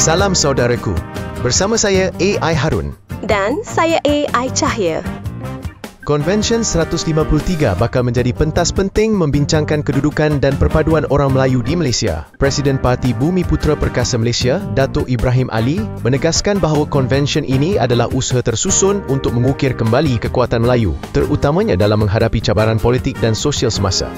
Salam saudaraku. Bersama saya AI Harun. Dan saya AI Cahaya. Konvensyen 153 bakal menjadi pentas penting membincangkan kedudukan dan perpaduan orang Melayu di Malaysia. Presiden Parti Bumi Putera Perkasa Malaysia, Datuk Ibrahim Ali, menegaskan bahawa konvensyen ini adalah usaha tersusun untuk mengukir kembali kekuatan Melayu, terutamanya dalam menghadapi cabaran politik dan sosial semasa.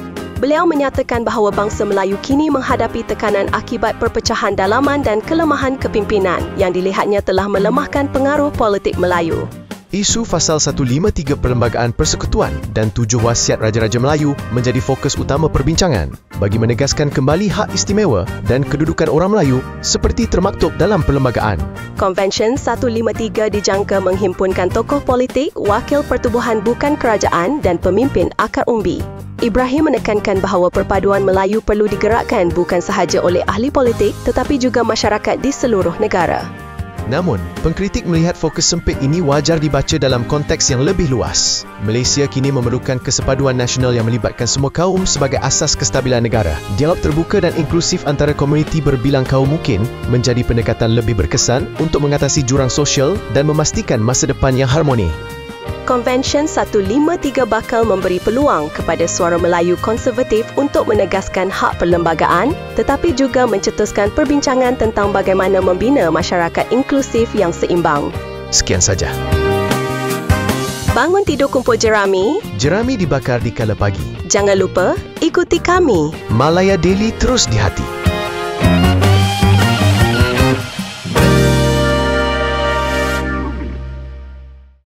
Beliau menyatakan bahawa bangsa Melayu kini menghadapi tekanan akibat perpecahan dalaman dan kelemahan kepimpinan yang dilihatnya telah melemahkan pengaruh politik Melayu. Isu Fasal 153 Perlembagaan Persekutuan dan 7 Wasiat Raja-Raja Melayu menjadi fokus utama perbincangan bagi menegaskan kembali hak istimewa dan kedudukan orang Melayu seperti termaktub dalam perlembagaan. Konvensyen 153 dijangka menghimpunkan tokoh politik, wakil pertubuhan bukan kerajaan dan pemimpin akar umbi. Ibrahim menekankan bahawa perpaduan Melayu perlu digerakkan bukan sahaja oleh ahli politik tetapi juga masyarakat di seluruh negara. Namun, pengkritik melihat fokus sempit ini wajar dibaca dalam konteks yang lebih luas. Malaysia kini memerlukan kesepaduan nasional yang melibatkan semua kaum sebagai asas kestabilan negara. Dialog terbuka dan inklusif antara komuniti berbilang kaum mungkin menjadi pendekatan lebih berkesan untuk mengatasi jurang sosial dan memastikan masa depan yang harmoni. Konvensyen 153 bakal memberi peluang kepada suara Melayu konservatif untuk menegaskan hak perlembagaan tetapi juga mencetuskan perbincangan tentang bagaimana membina masyarakat inklusif yang seimbang. Sekian saja. Bangun tidur kumpul jerami. Jerami dibakar di kala pagi. Jangan lupa ikuti kami. Malaya Daily terus di hati.